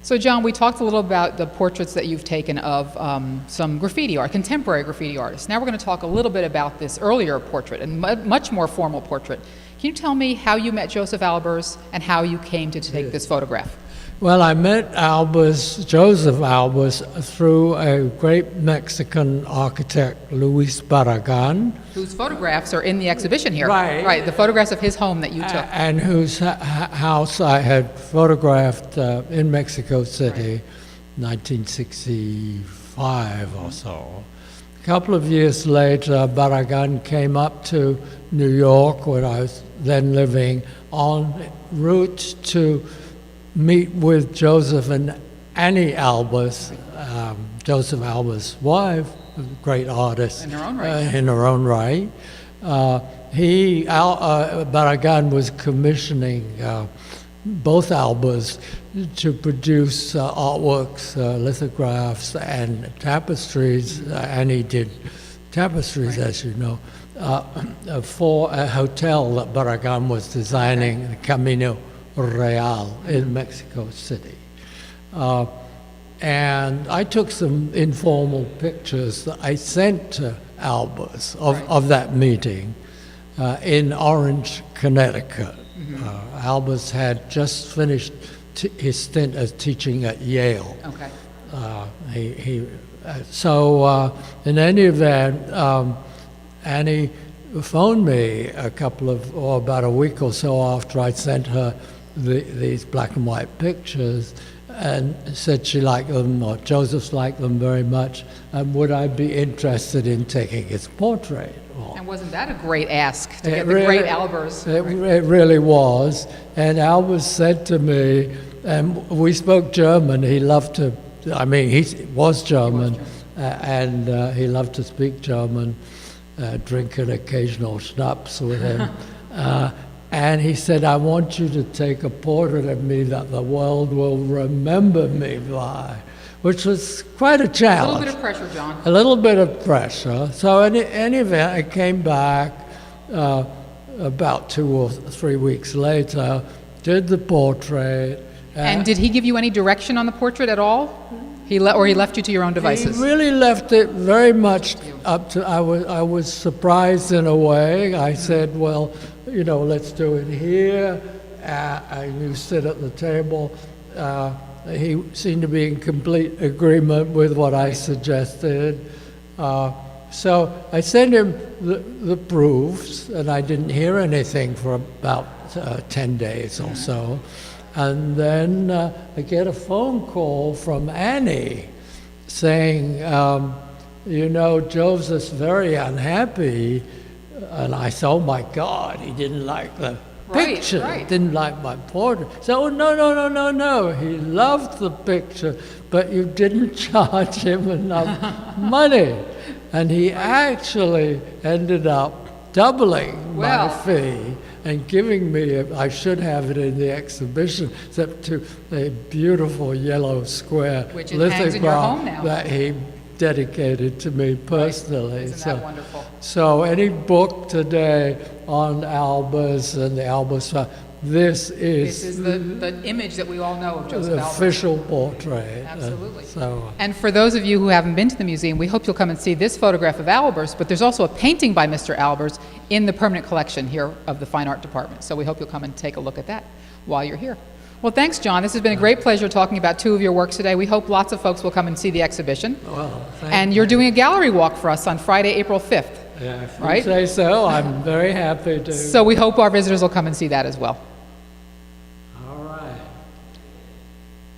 So John, we talked a little about the portraits that you've taken of some graffiti art, contemporary graffiti artists. Now we're going to talk a little bit about this earlier portrait, and much more formal portrait. Can you tell me how you met Joseph Albers and how you came to take this photograph? Well, I met Joseph Albers, through a great Mexican architect, Luis Barragan. Whose photographs are in the exhibition here. Right. Right, the photographs of his home that you took. And whose house I had photographed in Mexico City, 1965 or so. A couple of years later, Barragan came up to New York, where I was then living, en route to meet with Joseph and Annie Albers, Joseph Albers' wife, a great artist. In her own right. In her own right. Barragan was commissioning both Albers to produce artworks, lithographs, and tapestries. Annie did tapestries, as you know, for a hotel that Barragan was designing, the Camino Real in Mexico City. And I took some informal pictures that I sent to Albers of that meeting in Orange, Connecticut. Albers had just finished his stint as teaching at Yale. Okay. In any event, Annie phoned me about a week or so after I sent her these black and white pictures, and said she liked them, or Joseph liked them very much, and would I be interested in taking his portrait? And wasn't that a great ask to get the great Albers? It really was. And Albers said to me, and we spoke German, he loved to, he was German, and he loved to speak German, drink an occasional schnapps with him. And he said, I want you to take a portrait of me that the world will remember me by, which was quite a challenge. A little bit of pressure, John. A little bit of pressure. So in any event, I came back about 2 or 3 weeks later, did the portrait. And did he give you any direction on the portrait at all? Or he left you to your own devices? He really left it very much up to, I was surprised in a way. I said, well, let's do it here. You sit at the table. He seemed to be in complete agreement with what I suggested. So I sent him the proofs, and I didn't hear anything for about 10 days or so. And then I get a phone call from Annie saying, Joseph's very unhappy. And I said, oh my God, he didn't like the picture, didn't like my portrait. So, no, he loved the picture, but you didn't charge him enough money. And he actually ended up doubling my fee and giving me, I should have it in the exhibition, except to a beautiful yellow square lithograph that he dedicated to me personally. Isn't that wonderful? So any book today on Albers and the Albers, this is the image that we all know of Joseph Albers. The official portrait. Absolutely. And for those of you who haven't been to the museum, we hope you'll come and see this photograph of Albers, but there's also a painting by Mr. Albers in the permanent collection here of the Fine Art Department. So we hope you'll come and take a look at that while you're here. Well, thanks, John. This has been a great pleasure talking about 2 of your works today. We hope lots of folks will come and see the exhibition. Well, and you're doing a gallery walk for us on Friday, April 5th. Yeah, if you say so, I'm very happy to. So we hope our visitors will come and see that as well.